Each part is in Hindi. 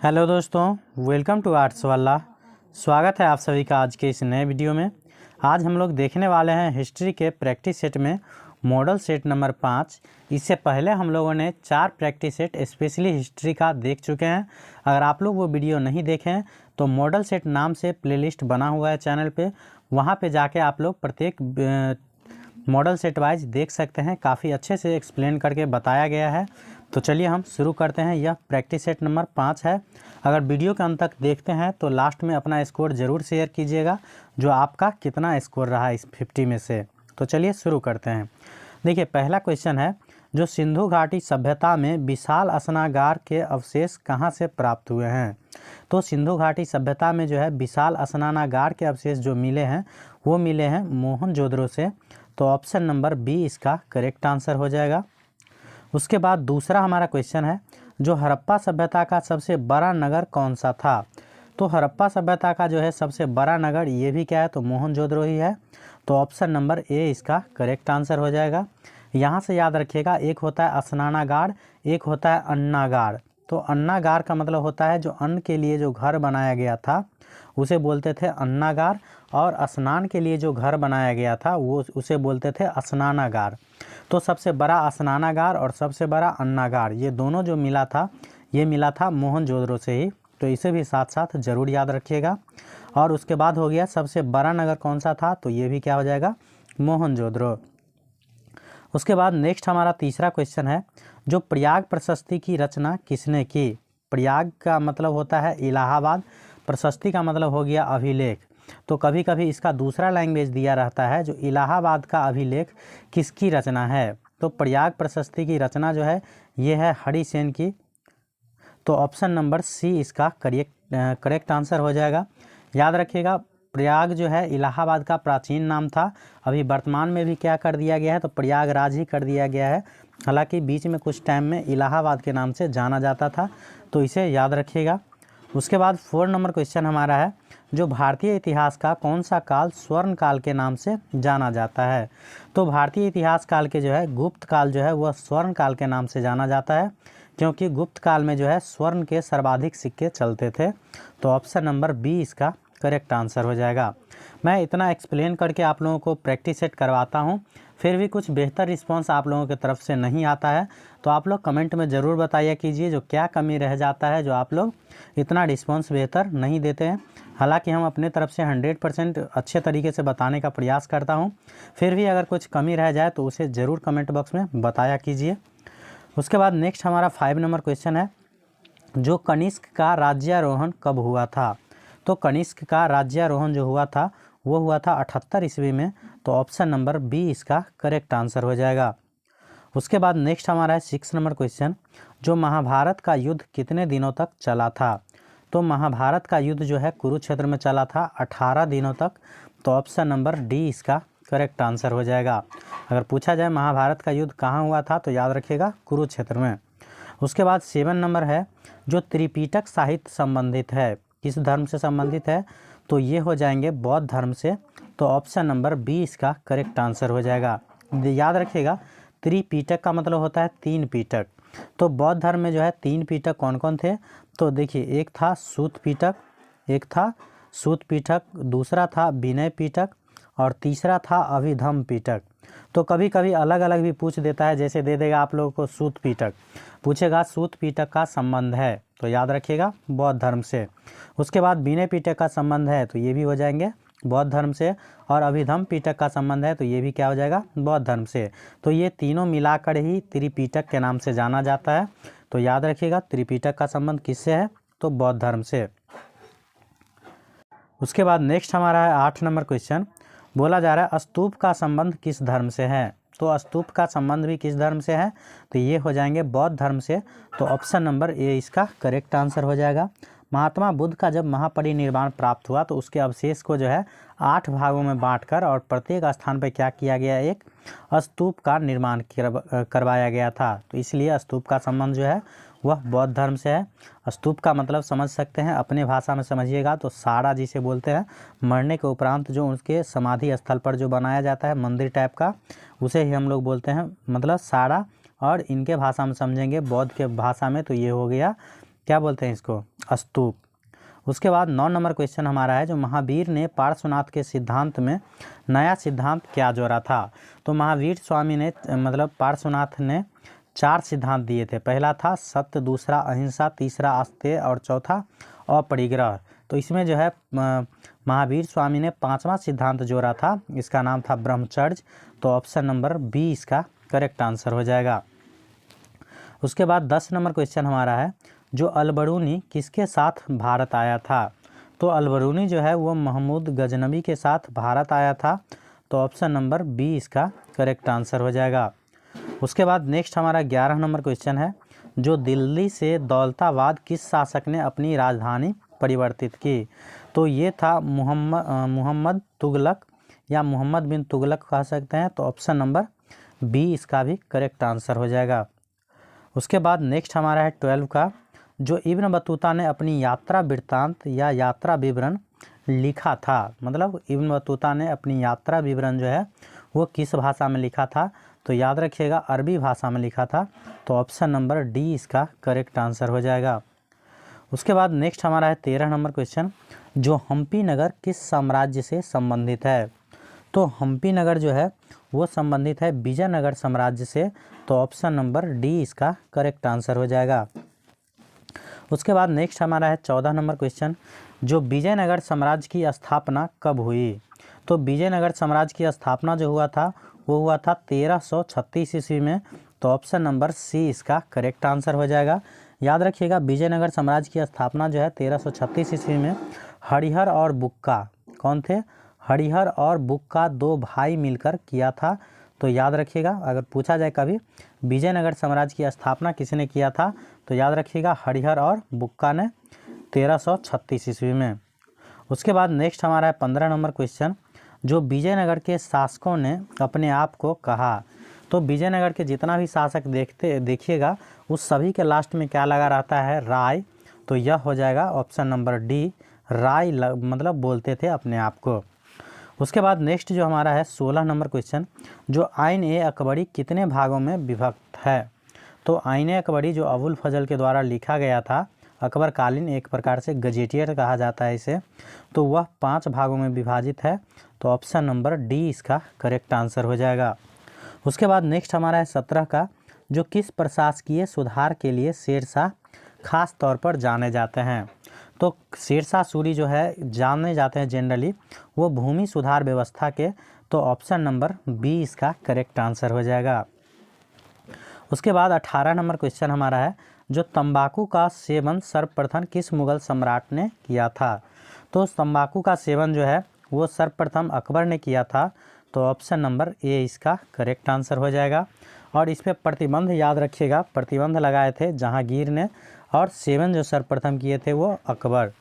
हेलो दोस्तों, वेलकम टू आर्ट्स वाला। स्वागत है आप सभी का आज के इस नए वीडियो में। आज हम लोग देखने वाले हैं हिस्ट्री के प्रैक्टिस सेट में मॉडल सेट नंबर 5। इससे पहले हम लोगों ने 4 प्रैक्टिस सेट स्पेशली हिस्ट्री का देख चुके हैं। अगर आप लोग वो वीडियो नहीं देखे हैं तो मॉडल सेट नाम से प्लेलिस्ट बना हुआ है चैनल पे, वहाँ पे जाके आप लोग प्रत्येक मॉडल सेट वाइज देख सकते हैं। काफ़ी अच्छे से एक्सप्लेन करके बताया गया है। तो चलिए हम शुरू करते हैं। यह प्रैक्टिस सेट नंबर 5 है। अगर वीडियो के अंत तक देखते हैं तो लास्ट में अपना स्कोर ज़रूर शेयर कीजिएगा, जो आपका कितना स्कोर रहा इस 50 में से। तो चलिए शुरू करते हैं। देखिए, पहला क्वेश्चन है, जो सिंधु घाटी सभ्यता में विशाल स्नानागार के अवशेष कहाँ से प्राप्त हुए हैं? तो सिंधु घाटी सभ्यता में जो है विशाल स्नानागार के अवशेष जो मिले हैं वो मिले हैं मोहनजोदड़ो से। तो ऑप्शन नंबर बी इसका करेक्ट आंसर हो जाएगा। उसके बाद दूसरा हमारा क्वेश्चन है, जो हड़प्पा सभ्यता का सबसे बड़ा नगर कौन सा था? तो हड़प्पा सभ्यता का जो है सबसे बड़ा नगर ये भी क्या है, तो मोहनजोदड़ो ही है। तो ऑप्शन नंबर ए इसका करेक्ट आंसर हो जाएगा। यहाँ से याद रखिएगा, एक होता है स्नानागार, एक होता है अन्नागार। तो अन्नागार का मतलब होता है जो अन्न के लिए जो घर बनाया गया था उसे बोलते थे अन्नागार, और स्नान के लिए जो घर बनाया गया था वो उसे बोलते थे स्नानागार। तो सबसे बड़ा स्नानागार और सबसे बड़ा अन्नागार ये दोनों जो मिला था, ये मिला था मोहनजोदड़ो से ही। तो इसे भी साथ साथ ज़रूर याद रखिएगा। और उसके बाद हो गया सबसे बड़ा नगर कौन सा था, तो ये भी क्या हो जाएगा, मोहनजोदड़ो। उसके बाद नेक्स्ट हमारा तीसरा क्वेश्चन है, जो प्रयाग प्रशस्ति की रचना किसने की? प्रयाग का मतलब होता है इलाहाबाद, प्रशस्ति का मतलब हो गया अभिलेख। तो कभी कभी इसका दूसरा लैंग्वेज दिया रहता है, जो इलाहाबाद का अभिलेख किसकी रचना है? तो प्रयाग प्रशस्ति की रचना जो है ये है हरिसेन की। तो ऑप्शन नंबर सी इसका करेक्ट आंसर हो जाएगा। याद रखिएगा, प्रयाग जो है इलाहाबाद का प्राचीन नाम था। अभी वर्तमान में भी क्या कर दिया गया है, तो प्रयागराज ही कर दिया गया है। हालांकि बीच में कुछ टाइम में इलाहाबाद के नाम से जाना जाता था, तो इसे याद रखिएगा। उसके बाद 4 नंबर क्वेश्चन हमारा है, जो भारतीय इतिहास का कौन सा काल स्वर्ण काल के नाम से जाना जाता है? तो भारतीय इतिहास काल के जो है गुप्त काल जो है वह स्वर्ण काल के नाम से जाना जाता है, क्योंकि गुप्त काल में जो है स्वर्ण के सर्वाधिक सिक्के चलते थे। तो ऑप्शन नंबर बी इसका करेक्ट आंसर हो जाएगा। मैं इतना एक्सप्लेन करके आप लोगों को प्रैक्टिस सेट करवाता हूँ, फिर भी कुछ बेहतर रिस्पांस आप लोगों की तरफ से नहीं आता है तो आप लोग कमेंट में ज़रूर बताइए कीजिए, जो क्या कमी रह जाता है, जो आप लोग इतना रिस्पांस बेहतर नहीं देते हैं। हालांकि हम अपने तरफ से 100% अच्छे तरीके से बताने का प्रयास करता हूं, फिर भी अगर कुछ कमी रह जाए तो उसे ज़रूर कमेंट बॉक्स में बताया कीजिए। उसके बाद नेक्स्ट हमारा 5 नंबर क्वेश्चन है, जो कनिष्क का राज्यारोहण कब हुआ था? तो कनिष्क का राज्यारोहण जो हुआ था वो हुआ था 78 ईस्वी में। तो ऑप्शन नंबर बी इसका करेक्ट आंसर हो जाएगा। उसके बाद नेक्स्ट हमारा है 6 नंबर क्वेश्चन, जो महाभारत का युद्ध कितने दिनों तक चला था? तो महाभारत का युद्ध जो है कुरुक्षेत्र में चला था 18 दिनों तक। तो ऑप्शन नंबर डी इसका करेक्ट आंसर हो जाएगा। अगर पूछा जाए महाभारत का युद्ध कहाँ हुआ था तो याद रखिएगा कुरुक्षेत्र में। उसके बाद 7 नंबर है, जो त्रिपिटक साहित्य संबंधित है, किस धर्म से संबंधित है? तो ये हो जाएंगे बौद्ध धर्म से। तो ऑप्शन नंबर बी इसका करेक्ट आंसर हो जाएगा। याद रखिएगा, त्रिपिटक का मतलब होता है 3 पिटक। तो बौद्ध धर्म में जो है 3 पिटक कौन कौन थे? तो देखिए, एक था सूत पिटक, एक था सूत पिटक, दूसरा था विनय पिटक, और तीसरा था अभिधम पिटक। तो कभी कभी अलग अलग भी पूछ देता है, जैसे दे देगा आप लोगों को सूत पिटक, पूछेगा सूत पिटक का संबंध है, तो याद रखिएगा बौद्ध धर्म से। उसके बाद विनय पिटक का संबंध है, तो ये भी हो जाएंगे बौद्ध धर्म से, और अभिधम पिटक का संबंध है तो ये भी क्या हो जाएगा, बौद्ध धर्म से। तो ये तीनों मिलाकर ही त्रिपिटक के नाम से जाना जाता है। तो याद रखिएगा त्रिपिटक का संबंध किससे है, तो बौद्ध धर्म से। उसके बाद नेक्स्ट हमारा है 8 नंबर क्वेश्चन, बोला जा रहा है स्तूप का संबंध किस धर्म से है? तो स्तूप का संबंध भी किस धर्म से है, तो ये हो जाएंगे बौद्ध धर्म से। तो ऑप्शन नंबर ए इसका करेक्ट आंसर हो जाएगा। महात्मा बुद्ध का जब महापरिनिर्वाण प्राप्त हुआ तो उसके अवशेष को जो है 8 भागों में बांटकर और प्रत्येक स्थान पर क्या किया गया, एक स्तूप का निर्माण करवाया गया था। तो इसलिए स्तूप का संबंध जो है वह बौद्ध धर्म से है। स्तूप का मतलब समझ सकते हैं, अपने भाषा में समझिएगा तो साड़ा जिसे बोलते हैं, मरने के उपरांत जो उसके समाधि स्थल पर जो बनाया जाता है मंदिर टाइप का, उसे ही हम लोग बोलते हैं मतलब साड़ा। और इनके भाषा में समझेंगे बौद्ध के भाषा में तो ये हो गया, क्या बोलते हैं इसको, स्तूप। उसके बाद 9 नंबर क्वेश्चन हमारा है, जो महावीर ने पार्श्वनाथ के सिद्धांत में नया सिद्धांत क्या जोड़ा था। तो महावीर स्वामी ने मतलब पार्श्वनाथ ने 4 सिद्धांत दिए थे। पहला था सत्य, दूसरा अहिंसा, तीसरा आस्तेय और चौथा अपरिग्रह। तो इसमें जो है महावीर स्वामी ने 5वां सिद्धांत जोड़ा था, इसका नाम था ब्रह्मचर्य। तो ऑप्शन नंबर बी इसका करेक्ट आंसर हो जाएगा। उसके बाद 10 नंबर क्वेश्चन हमारा है, जो अलबरूनी किसके साथ भारत आया था। तो अलबरूनी जो है वो महमूद गजनवी के साथ भारत आया था। तो ऑप्शन नंबर बी इसका करेक्ट आंसर हो जाएगा। उसके बाद नेक्स्ट हमारा 11 नंबर क्वेश्चन है, जो दिल्ली से दौलताबाद किस शासक ने अपनी राजधानी परिवर्तित की। तो ये था मोहम्मद तुगलक या मोहम्मद बिन तुगलक कह सकते हैं। तो ऑप्शन नंबर बी इसका भी करेक्ट आंसर हो जाएगा। उसके बाद नेक्स्ट हमारा है 12 का, जो इब्न बतूता ने अपनी यात्रा वृत्तांत या यात्रा विवरण लिखा था। मतलब इब्न बतूता ने अपनी यात्रा विवरण जो है वो किस भाषा में लिखा था। तो याद रखिएगा अरबी भाषा में लिखा था। तो ऑप्शन नंबर डी इसका करेक्ट आंसर हो जाएगा। उसके बाद नेक्स्ट हमारा है 13 नंबर क्वेश्चन, जो हम्पी नगर किस साम्राज्य से संबंधित है। तो हम्पी नगर जो है वो संबंधित है विजयनगर साम्राज्य से। तो ऑप्शन नंबर डी इसका करेक्ट आंसर हो जाएगा। उसके बाद नेक्स्ट हमारा है 14 नंबर क्वेश्चन, जो विजयनगर साम्राज्य की स्थापना कब हुई। तो विजयनगर साम्राज्य की स्थापना जो हुआ था वो हुआ था 1336 ईस्वी में। तो ऑप्शन नंबर सी इसका करेक्ट आंसर हो जाएगा। याद रखिएगा विजयनगर साम्राज्य की स्थापना जो है 1336 ईस्वी में हरिहर और बुक्का, कौन थे, हरिहर और बुक्का 2 भाई मिलकर किया था। तो याद रखिएगा अगर पूछा जाए कभी विजयनगर साम्राज्य की स्थापना किसने किया था, तो याद रखिएगा हरिहर और बुक्का ने 1336 ईस्वी में। उसके बाद नेक्स्ट हमारा है 15 नंबर क्वेश्चन, जो विजयनगर के शासकों ने अपने आप को कहा। तो विजयनगर के जितना भी शासक देखिएगा उस सभी के लास्ट में क्या लगा रहता है, राय। तो यह हो जाएगा ऑप्शन नंबर डी, राय मतलब बोलते थे अपने आप को। उसके बाद नेक्स्ट जो हमारा है 16 नंबर क्वेश्चन, जो आइन ए अकबरी कितने भागों में विभक्त है। तो आइन ए अकबरी जो अबुल फजल के द्वारा लिखा गया था, अकबरकालीन एक प्रकार से गजेटियर कहा जाता है इसे, तो वह 5 भागों में विभाजित है। तो ऑप्शन नंबर डी इसका करेक्ट आंसर हो जाएगा। उसके बाद नेक्स्ट हमारा है 17 का, जो किस प्रशासकीय सुधार के लिए शेरशाह खास तौर पर जाने जाते हैं। तो शेरशाह सूरी जो है जाने जाते हैं जनरली वो भूमि सुधार व्यवस्था के। तो ऑप्शन नंबर बी इसका करेक्ट आंसर हो जाएगा। उसके बाद 18 नंबर क्वेश्चन हमारा है, जो तंबाकू का सेवन सर्वप्रथम किस मुगल सम्राट ने किया था। तो तंबाकू का सेवन जो है वो सर्वप्रथम अकबर ने किया था। तो ऑप्शन नंबर ए इसका करेक्ट आंसर हो जाएगा। और इस पर प्रतिबंध याद रखिएगा, प्रतिबंध लगाए थे जहांगीर ने, और सेवन जो सर्वप्रथम किए थे वो अकबर।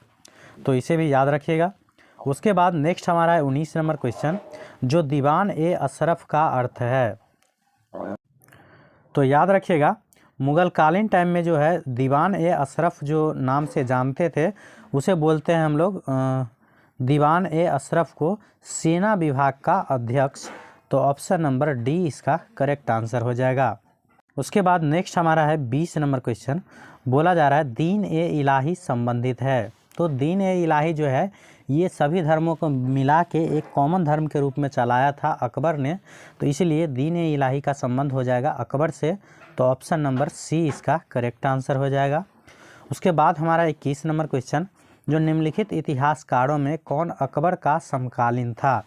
तो इसे भी याद रखिएगा। उसके बाद नेक्स्ट हमारा है 19 नंबर क्वेश्चन, जो दीवान ए अशरफ का अर्थ है। तो याद रखिएगा मुगलकालीन टाइम में जो है दीवान ए अशरफ जो नाम से जानते थे उसे बोलते हैं हम लोग दीवान ए अशरफ को सेना विभाग का अध्यक्ष। तो ऑप्शन नंबर डी इसका करेक्ट आंसर हो जाएगा। उसके बाद नेक्स्ट हमारा है 20 नंबर क्वेश्चन, बोला जा रहा है दीन ए इलाही संबंधित है। तो दीन ए इलाही जो है ये सभी धर्मों को मिला के एक कॉमन धर्म के रूप में चलाया था अकबर ने। तो इसीलिए दीन ए इलाही का संबंध हो जाएगा अकबर से। तो ऑप्शन नंबर सी इसका करेक्ट आंसर हो जाएगा। उसके बाद हमारा 21 नंबर क्वेश्चन, जो निम्नलिखित इतिहासकारों में कौन अकबर का समकालीन था।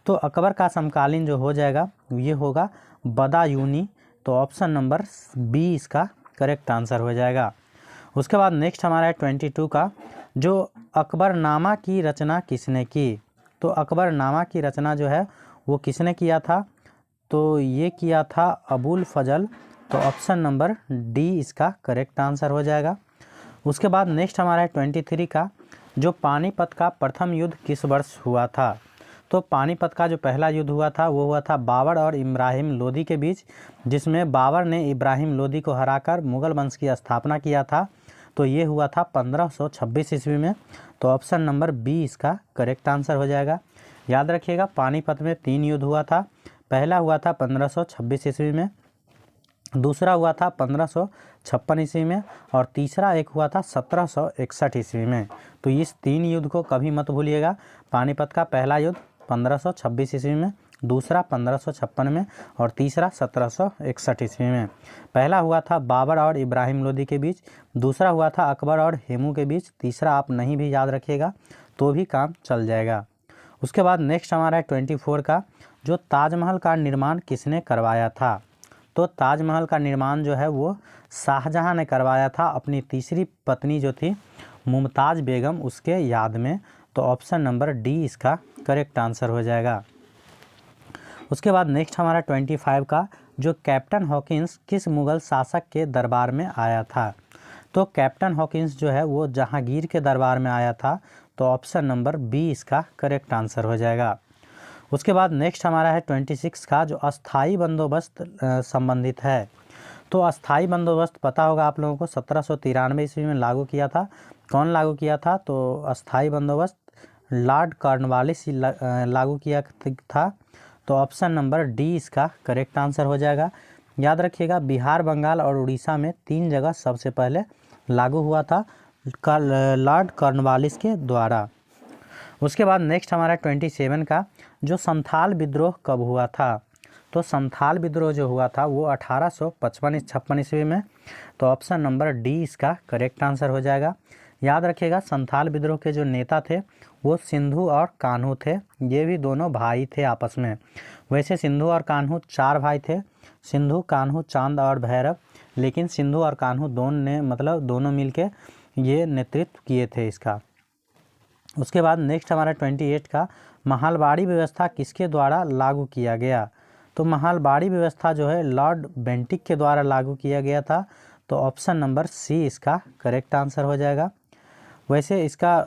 तो अकबर का समकालीन जो हो जाएगा ये होगा बदायूनी। तो ऑप्शन नंबर बी इसका करेक्ट आंसर हो जाएगा। उसके बाद नेक्स्ट हमारा है 22 का, जो अकबरनामा की रचना किसने की। तो अकबरनामा की रचना जो है वो किसने किया था, तो ये किया था अबुल फजल। तो ऑप्शन नंबर डी इसका करेक्ट आंसर हो जाएगा। उसके बाद नेक्स्ट हमारा है 23 का, जो पानीपत का प्रथम युद्ध किस वर्ष हुआ था। तो पानीपत का जो पहला युद्ध हुआ था वो हुआ था बाबर और इब्राहिम लोदी के बीच, जिसमें बाबर ने इब्राहिम लोदी को हराकर मुगल वंश की स्थापना किया था। तो ये हुआ था 1526 ईस्वी में। तो ऑप्शन नंबर बी इसका करेक्ट आंसर हो जाएगा। याद रखिएगा पानीपत में 3 युद्ध हुआ था। पहला हुआ था 1526 ईस्वी में, दूसरा हुआ था 1756 ईस्वी में, और तीसरा एक हुआ था 1761 ईस्वी में। तो इस 3 युद्ध को कभी मत भूलिएगा। पानीपत का पहला युद्ध 1526 ईस्वी में, दूसरा 1556 में, और तीसरा 1761 ईस्वी में। पहला हुआ था बाबर और इब्राहिम लोदी के बीच, दूसरा हुआ था अकबर और हेमू के बीच, तीसरा आप नहीं भी याद रखिएगा तो भी काम चल जाएगा। उसके बाद नेक्स्ट हमारा है 24 का, जो ताजमहल का निर्माण किसने करवाया था। तो ताजमहल का निर्माण जो है वो शाहजहां ने करवाया था अपनी तीसरी पत्नी जो थी मुमताज़ बेगम, उसके याद में। तो ऑप्शन नंबर डी इसका करेक्ट आंसर हो जाएगा। उसके बाद नेक्स्ट हमारा 25 का, जो कैप्टन हॉकिंस किस मुग़ल शासक के दरबार में आया था। तो कैप्टन हॉकिंस जो है वो जहांगीर के दरबार में आया था। तो ऑप्शन नंबर बी इसका करेक्ट आंसर हो जाएगा। उसके बाद नेक्स्ट हमारा है 26 का, जो अस्थाई बंदोबस्त संबंधित है। तो अस्थाई बंदोबस्त पता होगा आप लोगों को 1793 ईस्वी में लागू किया था। कौन लागू किया था? तो अस्थाई बंदोबस्त लॉर्ड कॉर्नवालिस लागू किया था। तो ऑप्शन नंबर डी इसका करेक्ट आंसर हो जाएगा। याद रखिएगा, बिहार, बंगाल और उड़ीसा में 3 जगह सबसे पहले लागू हुआ था लॉर्ड कॉर्नवालिस के द्वारा। उसके बाद नेक्स्ट हमारा 27 का, जो संथाल विद्रोह कब हुआ था। तो संथाल विद्रोह जो हुआ था वो 1855 ईस्वी में। तो ऑप्शन नंबर डी इसका करेक्ट आंसर हो जाएगा। याद रखिएगा, संथाल विद्रोह के जो नेता थे वो सिंधु और कान्हू थे। ये भी दोनों भाई थे आपस में। वैसे सिंधु और कान्हू 4 भाई थे, सिंधु, कान्हू, चांद और भैरव। लेकिन सिंधु और कान्हू दोनों मिलके ये नेतृत्व किए थे इसका। उसके बाद नेक्स्ट हमारा 28 का, महालबाड़ी व्यवस्था किसके द्वारा लागू किया गया। तो महालबाड़ी व्यवस्था जो है लॉर्ड बेंटिक के द्वारा लागू किया गया था। तो ऑप्शन नंबर सी इसका करेक्ट आंसर हो जाएगा। वैसे इसका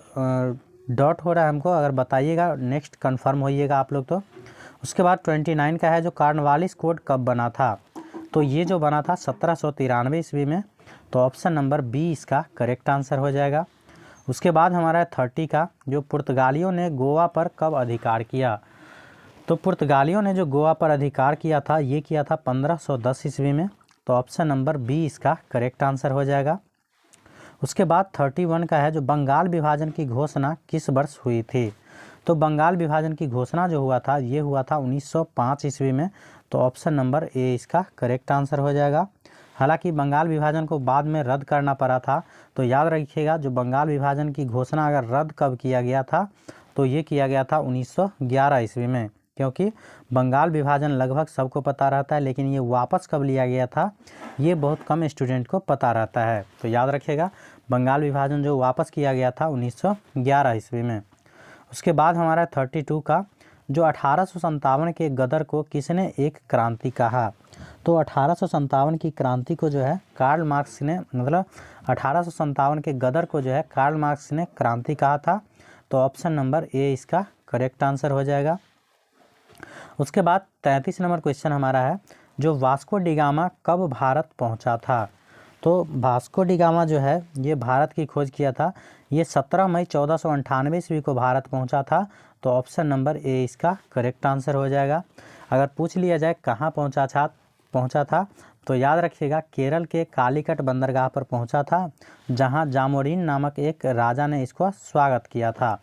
डॉट हो रहा है हमको, अगर बताइएगा नेक्स्ट कंफर्म होइएगा आप लोग तो। उसके बाद 29 का है, जो कॉर्नवालिस कोड कब बना था। तो ये जो बना था 1793 ईस्वी में। तो ऑप्शन नंबर बी इसका करेक्ट आंसर हो जाएगा। उसके बाद हमारा 30 का, जो पुर्तगालियों ने गोवा पर कब अधिकार किया। तो पुर्तगालियों ने जो गोवा पर अधिकार किया था ये किया था 1510 ईस्वी में। तो ऑप्शन नंबर बी इसका करेक्ट आंसर हो जाएगा। उसके बाद 31 का है, जो बंगाल विभाजन की घोषणा किस वर्ष हुई थी। तो बंगाल विभाजन की घोषणा जो हुआ था ये हुआ था 1905 ईस्वी में। तो ऑप्शन नंबर ए इसका करेक्ट आंसर हो जाएगा। हालांकि बंगाल विभाजन को बाद में रद्द करना पड़ा था। तो याद रखिएगा, जो बंगाल विभाजन की घोषणा अगर रद्द कब किया गया था तो ये किया गया था 1911 ईस्वी में। क्योंकि बंगाल विभाजन लगभग सबको पता रहता है, लेकिन ये वापस कब लिया गया था ये बहुत कम स्टूडेंट को पता रहता है। तो याद रखिएगा, बंगाल विभाजन जो वापस किया गया था 1911 ईस्वी में। उसके बाद हमारा 32 का, जो 1857 के गदर को किसने एक क्रांति कहा। तो 1857 की क्रांति को जो है कार्ल मार्क्स ने, 1857 के गदर को जो है कार्ल मार्क्स ने क्रांति कहा था। तो ऑप्शन नंबर ए इसका करेक्ट आंसर हो जाएगा। उसके बाद 33 नंबर क्वेश्चन हमारा है, जो वास्को डी गामा कब भारत पहुंचा था। तो वास्को डी गामा जो है ये भारत की खोज किया था। ये 17 मई 1498 ईस्वी को भारत पहुंचा था। तो ऑप्शन नंबर ए इसका करेक्ट आंसर हो जाएगा। अगर पूछ लिया जाए कहाँ पहुंचा था तो याद रखिएगा, केरल के कालीकट बंदरगाह पर पहुंचा था, जहां जामोरिन नामक एक राजा ने इसको स्वागत किया था।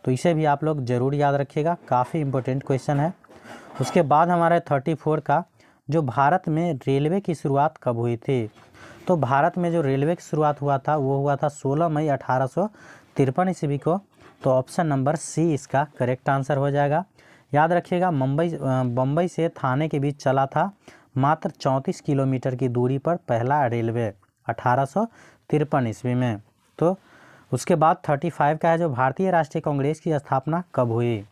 तो इसे भी आप लोग ज़रूर याद रखिएगा, काफ़ी इंपॉर्टेंट क्वेश्चन है। उसके बाद हमारे 34 का, जो भारत में रेलवे की शुरुआत कब हुई थी। तो भारत में जो रेलवे की शुरुआत हुआ था वो हुआ था 16 मई 1853 ईस्वी को। तो ऑप्शन नंबर सी इसका करेक्ट आंसर हो जाएगा। याद रखिएगा, बम्बई से थाने के बीच चला था मात्र 34 किलोमीटर की दूरी पर पहला रेलवे 1853 ईस्वी में। तो उसके बाद 35 का है, जो भारतीय राष्ट्रीय कांग्रेस की स्थापना कब हुई।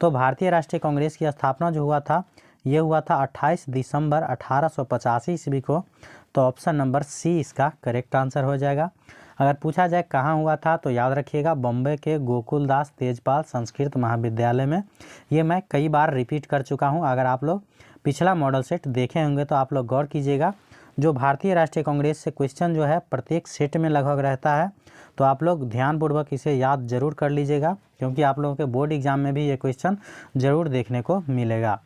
तो भारतीय राष्ट्रीय कांग्रेस की स्थापना जो हुआ था ये हुआ था 28 दिसंबर 1885 ईस्वी को। तो ऑप्शन नंबर सी इसका करेक्ट आंसर हो जाएगा। अगर पूछा जाए कहाँ हुआ था तो याद रखिएगा, बम्बई के गोकुलदास तेजपाल संस्कृत महाविद्यालय में। ये मैं कई बार रिपीट कर चुका हूँ। अगर आप लोग पिछला मॉडल सेट देखे होंगे तो आप लोग गौर कीजिएगा, जो भारतीय राष्ट्रीय कांग्रेस से क्वेश्चन जो है प्रत्येक सेट में लगभग रहता है। तो आप लोग ध्यानपूर्वक इसे याद जरूर कर लीजिएगा, क्योंकि आप लोगों के बोर्ड एग्जाम में भी ये क्वेश्चन ज़रूर देखने को मिलेगा।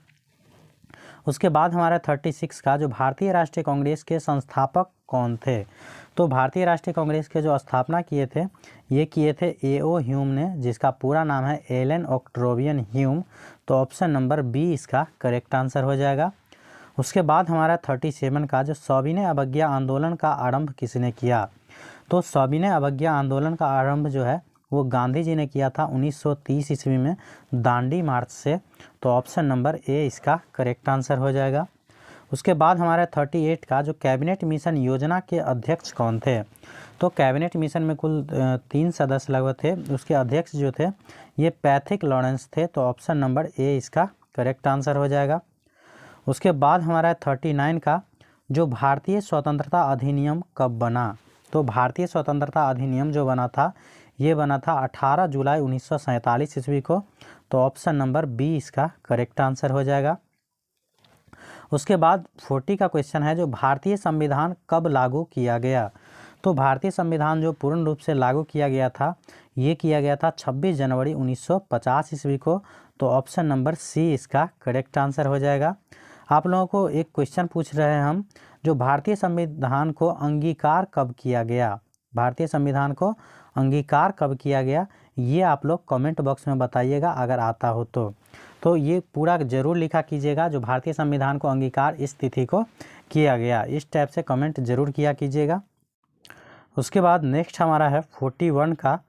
उसके बाद हमारा 36 का जो भारतीय राष्ट्रीय कांग्रेस के संस्थापक कौन थे। तो भारतीय राष्ट्रीय कांग्रेस के जो स्थापना किए थे ये किए थे A.O. ह्यूम ने, जिसका पूरा नाम है एलन ऑक्ट्रोवियन ह्यूम। तो ऑप्शन नंबर बी इसका करेक्ट आंसर हो जाएगा। उसके बाद हमारा 37 का जो सविनय अवज्ञा आंदोलन का आरंभ किसने किया। तो सविनय अवज्ञा आंदोलन का आरंभ जो है वो गांधी जी ने किया था 1930 ईस्वी में दांडी मार्च से। तो ऑप्शन नंबर ए इसका करेक्ट आंसर हो जाएगा। उसके बाद हमारा 38 का जो कैबिनेट मिशन योजना के अध्यक्ष कौन थे। तो कैबिनेट मिशन में कुल 3 सदस्य लगभग थे, उसके अध्यक्ष जो थे ये पैथिक लॉरेंस थे। तो ऑप्शन नंबर ए इसका करेक्ट आंसर हो जाएगा। उसके बाद हमारा 39 का जो भारतीय स्वतंत्रता अधिनियम कब बना। तो भारतीय स्वतंत्रता अधिनियम जो बना था ये बना था 18 जुलाई 1947 ईस्वी को। तो ऑप्शन नंबर बी इसका करेक्ट आंसर हो जाएगा। उसके बाद 40 का क्वेश्चन है जो भारतीय संविधान कब लागू किया गया। तो भारतीय संविधान जो पूर्ण रूप से लागू किया गया था ये किया गया था 26 जनवरी 1950 ईस्वी को। तो ऑप्शन नंबर सी इसका करेक्ट आंसर हो जाएगा। आप लोगों को एक क्वेश्चन पूछ रहे हैं हम, जो भारतीय संविधान को अंगीकार कब किया गया। भारतीय संविधान को अंगीकार कब किया गया ये आप लोग कमेंट बॉक्स में बताइएगा अगर आता हो तो ये पूरा ज़रूर लिखा कीजिएगा। जो भारतीय संविधान को अंगीकार इस तिथि को किया गया, इस टाइप से कमेंट ज़रूर किया कीजिएगा। उसके बाद नेक्स्ट हमारा है 41 का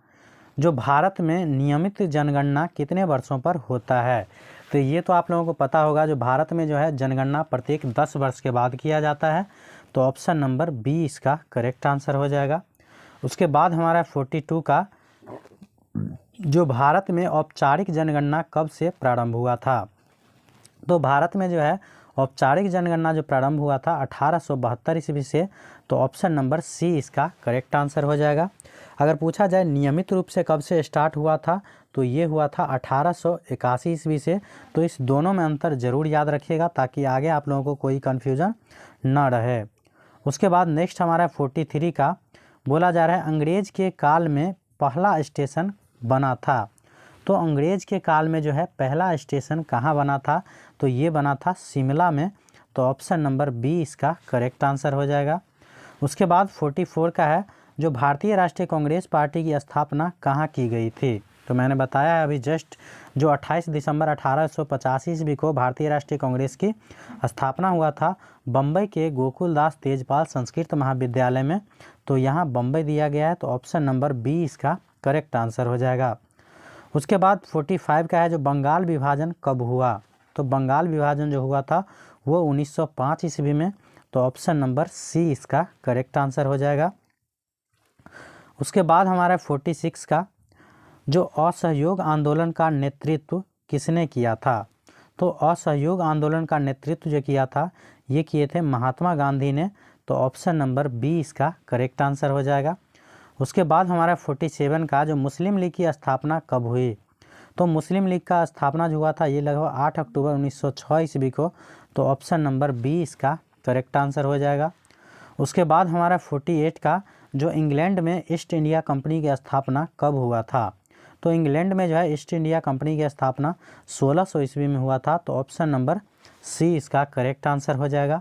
जो भारत में नियमित जनगणना कितने वर्षों पर होता है। तो ये तो आप लोगों को पता होगा, जो भारत में जो है जनगणना प्रत्येक 10 वर्ष के बाद किया जाता है। तो ऑप्शन नंबर बी इसका करेक्ट आंसर हो जाएगा। उसके बाद हमारा 42 का जो भारत में औपचारिक जनगणना कब से प्रारंभ हुआ था। तो भारत में जो है औपचारिक जनगणना जो प्रारंभ हुआ था 1872 ईस्वी से। तो ऑप्शन नंबर सी इसका करेक्ट आंसर हो जाएगा। अगर पूछा जाए नियमित रूप से कब से स्टार्ट हुआ था तो ये हुआ था 1881 ईस्वी से। तो इस दोनों में अंतर ज़रूर याद रखिएगा ताकि आगे आप लोगों को कोई कन्फ्यूज़न ना रहे। उसके बाद नेक्स्ट हमारा 43 का बोला जा रहा है अंग्रेज के काल में पहला स्टेशन बना था। तो अंग्रेज के काल में जो है पहला स्टेशन कहाँ बना था। तो ये बना था शिमला में। तो ऑप्शन नंबर बी इसका करेक्ट आंसर हो जाएगा। उसके बाद 44 का है जो भारतीय राष्ट्रीय कांग्रेस पार्टी की स्थापना कहाँ की गई थी। तो मैंने बताया है अभी जस्ट जो 28 दिसंबर 1885 ईस्वी को भारतीय राष्ट्रीय कांग्रेस की स्थापना हुआ था बम्बई के गोकुलदास तेजपाल संस्कृत महाविद्यालय में। तो यहाँ बम्बई दिया गया है। तो ऑप्शन नंबर बी इसका करेक्ट आंसर हो जाएगा। उसके बाद 45 का है जो बंगाल विभाजन कब हुआ। तो बंगाल विभाजन जो हुआ था वो 1905 ईस्वी में। तो ऑप्शन नंबर सी इसका करेक्ट आंसर हो जाएगा। उसके बाद हमारा 46 का जो असहयोग आंदोलन का नेतृत्व किसने किया था। तो असहयोग आंदोलन का नेतृत्व जो किया था ये किए थे महात्मा गांधी ने। तो ऑप्शन नंबर बी इसका करेक्ट आंसर हो जाएगा। उसके बाद हमारा 47 का जो मुस्लिम लीग की स्थापना कब हुई। तो मुस्लिम लीग का स्थापना जो हुआ था ये लगभग 8 अक्टूबर 1906 ईस्वी को। तो ऑप्शन नंबर बी इसका करेक्ट आंसर हो जाएगा। उसके बाद हमारा 48 का जो इंग्लैंड में ईस्ट इंडिया कंपनी की स्थापना कब हुआ था। तो इंग्लैंड में जो है ईस्ट इंडिया कंपनी की स्थापना 1600 ईस्वी में हुआ था। तो ऑप्शन नंबर सी इसका करेक्ट आंसर हो जाएगा।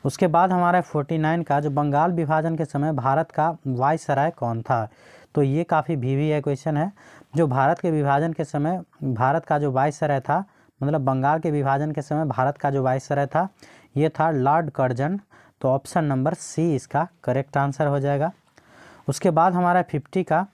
उसके बाद हमारा 49 का जो बंगाल विभाजन के समय भारत का वायसराय कौन था। तो ये काफ़ी VV क्वेश्चन है। जो भारत के विभाजन के समय भारत का जो वायसराय था, मतलब बंगाल के विभाजन के समय भारत का जो वायसराय था ये था लॉर्ड कर्जन। तो ऑप्शन नंबर सी इसका करेक्ट आंसर हो जाएगा। उसके बाद हमारा 50 का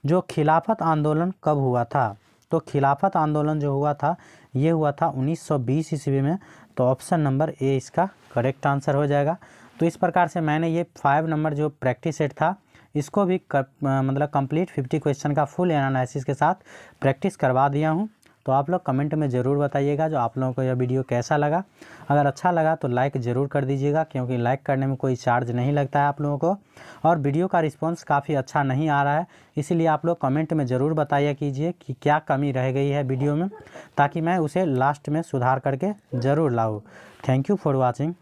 जो खिलाफत आंदोलन कब हुआ था। तो खिलाफत आंदोलन जो हुआ था ये हुआ था 1920 ईस्वी में। तो ऑप्शन नंबर ए इसका करेक्ट आंसर हो जाएगा। तो इस प्रकार से मैंने ये 5 नंबर जो प्रैक्टिस सेट था इसको भी मतलब कंप्लीट 50 क्वेश्चन का फुल एनालिसिस के साथ प्रैक्टिस करवा दिया हूँ। तो आप लोग कमेंट में ज़रूर बताइएगा जो आप लोगों को यह वीडियो कैसा लगा। अगर अच्छा लगा तो लाइक ज़रूर कर दीजिएगा क्योंकि लाइक करने में कोई चार्ज नहीं लगता है आप लोगों को। और वीडियो का रिस्पांस काफ़ी अच्छा नहीं आ रहा है, इसीलिए आप लोग कमेंट में ज़रूर बताइए कीजिए कि क्या कमी रह गई है वीडियो में, ताकि मैं उसे लास्ट में सुधार करके ज़रूर लाऊँ। Thank you for watching.